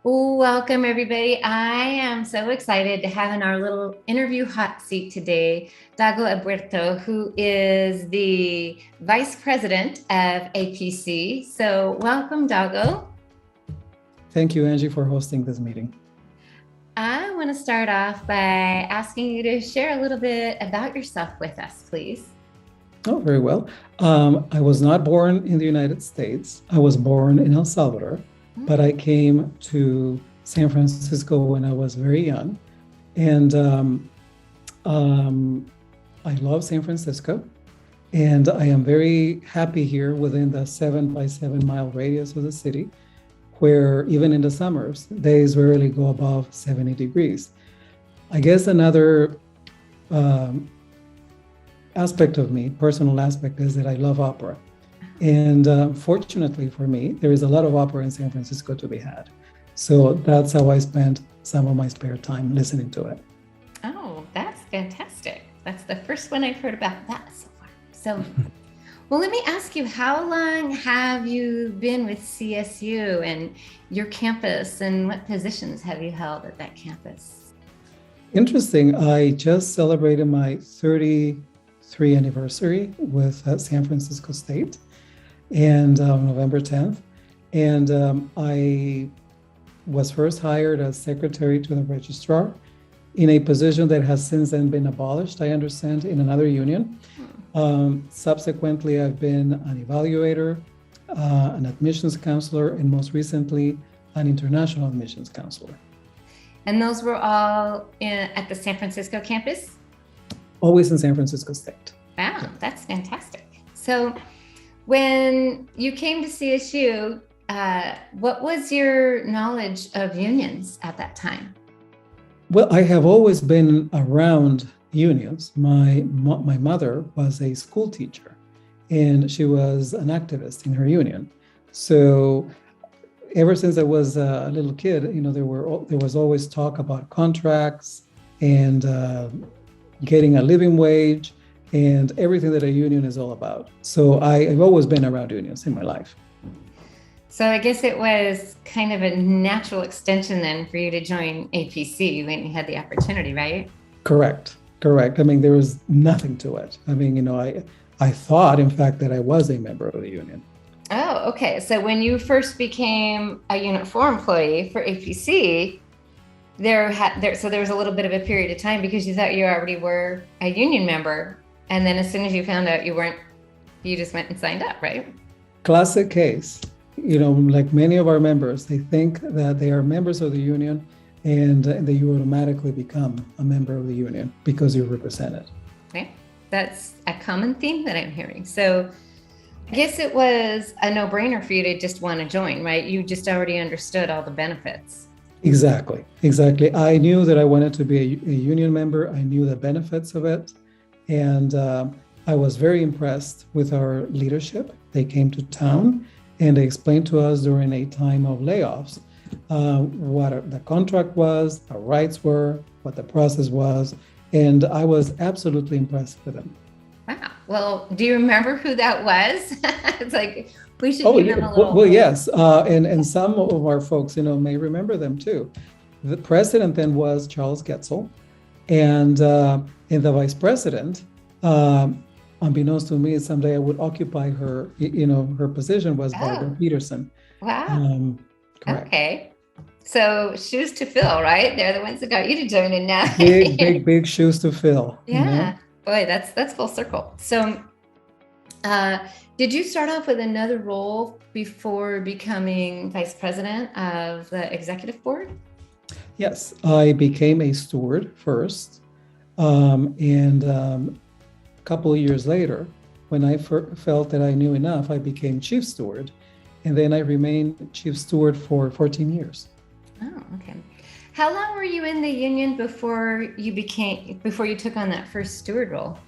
Welcome, everybody. I am so excited to have in our little interview hot seat today, Dagoberto, who is the Vice President of APC. So welcome, Dago. Thank you, Angie, for hosting this meeting. I want to start off by asking you to share a little bit about yourself with us, please. Oh, very well. I was not born in the United States. I was born in El Salvador. But I came to San Francisco when I was very young. And I love San Francisco. And I am very happy here within the 7-by-7 mile radius of the city, where even in the summers, days rarely go above 70 degrees. I guess another aspect of me, personal aspect, is that I love opera. And fortunately for me, there is a lot of opera in San Francisco to be had. So that's how I spent some of my spare time listening to it. Oh, that's fantastic. That's the first one I've heard about that so far. So, well, let me ask you, how long have you been with CSU and your campus, and what positions have you held at that campus? Interesting. I just celebrated my 33rd anniversary with San Francisco State. And November 10th. And I was first hired as secretary to the registrar in a position that has since then been abolished, I understand, in another union. Subsequently, I've been an evaluator, an admissions counselor, and most recently, an international admissions counselor. And those were all at the San Francisco campus? Always in San Francisco State. Wow, yeah. That's fantastic. So, when you came to CSU, what was your knowledge of unions at that time? Well, I have always been around unions. My mother was a school teacher, and she was an activist in her union. So ever since I was a little kid, there was always talk about contracts and getting a living wage, and everything that a union is all about. So I've always been around unions in my life. So I guess it was kind of a natural extension then for you to join APC when you had the opportunity, right? Correct. I mean, there was nothing to it. I mean, I thought, in fact, that I was a member of the union. Oh, okay. So when you first became a Unit 4 employee for APC, there was a little bit of a period of time because you thought you already were a union member. And then as soon as you found out you weren't, you just went and signed up, right? Classic case. Like many of our members, they think that they are members of the union and that you automatically become a member of the union because you represent it. Okay. That's a common theme that I'm hearing. So I guess it was a no-brainer for you to just want to join, right? You just already understood all the benefits. Exactly. I knew that I wanted to be a union member. I knew the benefits of it. And I was very impressed with our leadership. They came to town and they explained to us during a time of layoffs what the contract was, our rights were, what the process was. And I was absolutely impressed with them. Wow. Well, do you remember who that was? It's like, we should give them a little... Well, yes. And some of our folks, may remember them too. The president then was Charles Getzel. And the vice president, unbeknownst to me, someday I would occupy her, her position was Barbara Peterson. Wow. Correct. Okay. So shoes to fill, right? They're the ones that got you to join in now. big shoes to fill. Yeah. Boy, that's full circle. So did you start off with another role before becoming vice president of the executive board? Yes, I became a steward first. And a couple of years later, when I felt that I knew enough, I became chief steward. And then I remained chief steward for 14 years. Oh, okay. How long were you in the union before you took on that first steward role?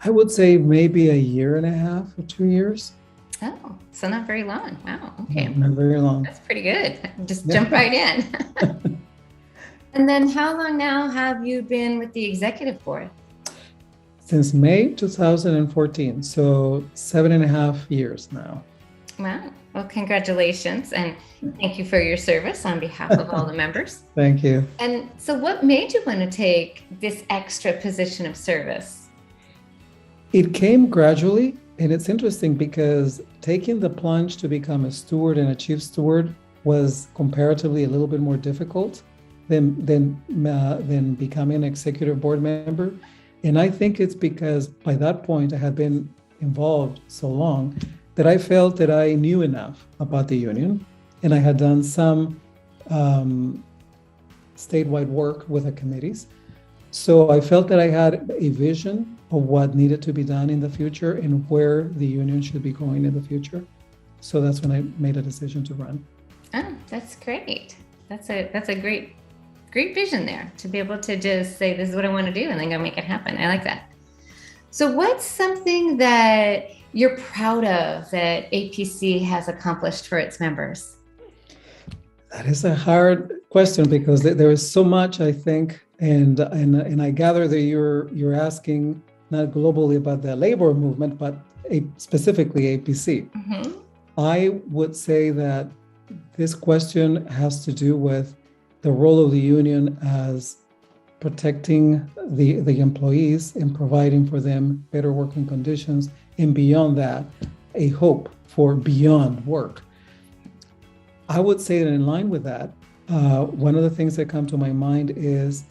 I would say maybe a year and a half or 2 years. Oh, so not very long. Wow. Okay. Not very long. That's pretty good. Just jump right in. And then how long now have you been with the executive board? Since May 2014, so 7.5 years now. Wow. Well, congratulations and thank you for your service on behalf of all the members. Thank you. And so what made you want to take this extra position of service? It came gradually, and it's interesting because taking the plunge to become a steward and a chief steward was comparatively a little bit more difficult than becoming an executive board member. And I think it's because by that point I had been involved so long that I felt that I knew enough about the union, and I had done some statewide work with the committees. So I felt that I had a vision of what needed to be done in the future and where the union should be going in the future. So that's when I made a decision to run. Oh, that's great. That's a great vision there, to be able to just say, this is what I want to do, and then go make it happen. I like that. So what's something that you're proud of that APC has accomplished for its members? That is a hard question because there is so much, I think, and I gather that you're asking not globally about the labor movement, but specifically APC. Mm-hmm. I would say that this question has to do with the role of the union as protecting the employees and providing for them better working conditions, and beyond that, a hope for beyond work. I would say that in line with that, one of the things that come to my mind is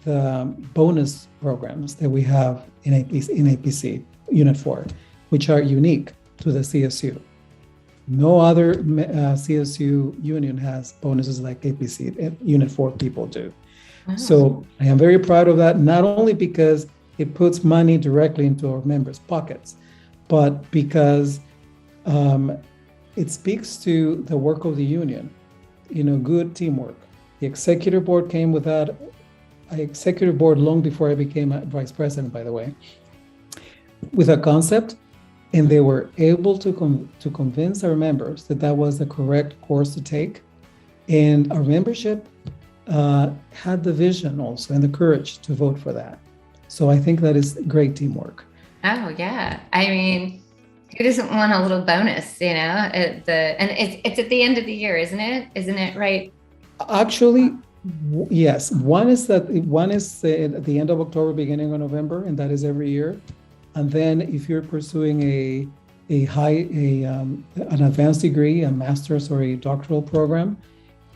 the bonus programs that we have in APC Unit 4, which are unique to the CSU. No other CSU union has bonuses like APC Unit 4 people do. Wow. So I am very proud of that, not only because it puts money directly into our members' pockets, but because it speaks to the work of the union, good teamwork. The executive board came with that. Executive board long before I became a vice president, by the way, with a concept, and they were able to convince our members that was the correct course to take. And our membership had the vision also and the courage to vote for that. So I think that is great teamwork. Oh yeah, I mean, who doesn't want a little bonus? And it's at the end of the year, isn't it? Isn't it right? Actually, yes. One is at the end of October, beginning of November, and that is every year. And then if you're pursuing an advanced degree, a master's or a doctoral program,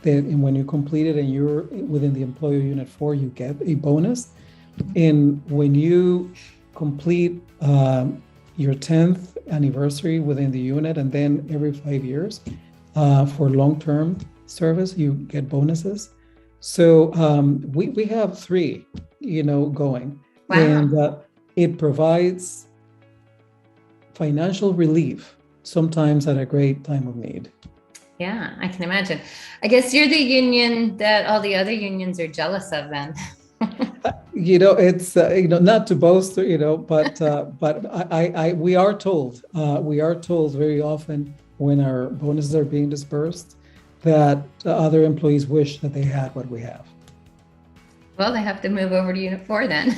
then when you complete it and you're within the employer unit 4, you get a bonus. And when you complete your 10th anniversary within the unit, and then every 5 years for long-term service, you get bonuses. So we have 3, going. Wow. And it provides financial relief, sometimes at a great time of need. Yeah, I can imagine. I guess you're the union that all the other unions are jealous of then. It's not to boast, but we are told very often when our bonuses are being dispersed that other employees wish that they had what we have. Well, they have to move over to Unit 4 then.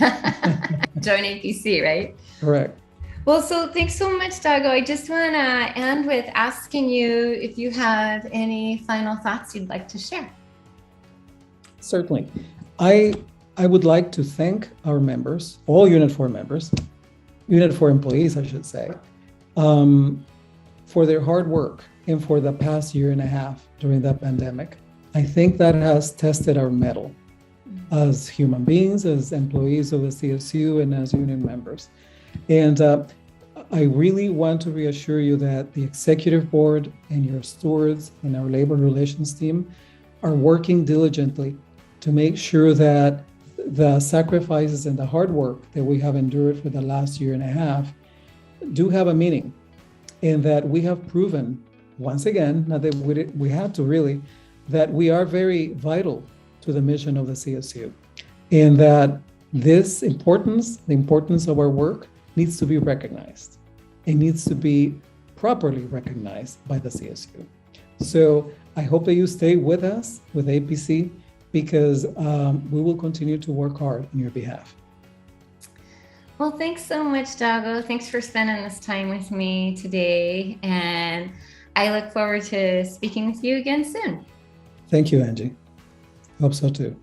Join APC, right? Correct. Well, so thanks so much, Dago. I just want to end with asking you if you have any final thoughts you'd like to share. Certainly. I would like to thank our members, all Unit 4 members, Unit 4 employees, I should say, for their hard work and for the past year and a half during that pandemic. I think that has tested our mettle as human beings, as employees of the CSU, and as union members. And I really want to reassure you that the executive board and your stewards and our labor relations team are working diligently to make sure that the sacrifices and the hard work that we have endured for the last year and a half do have a meaning, and that we have proven once again, not that we had to really, that we are very vital to the mission of the CSU, and that this importance, the importance of our work, needs to be recognized. It needs to be properly recognized by the CSU. So I hope that you stay with us, with APC, because we will continue to work hard on your behalf. Well, thanks so much, Dago. Thanks for spending this time with me today. And I look forward to speaking with you again soon. Thank you, Angie. Hope so too.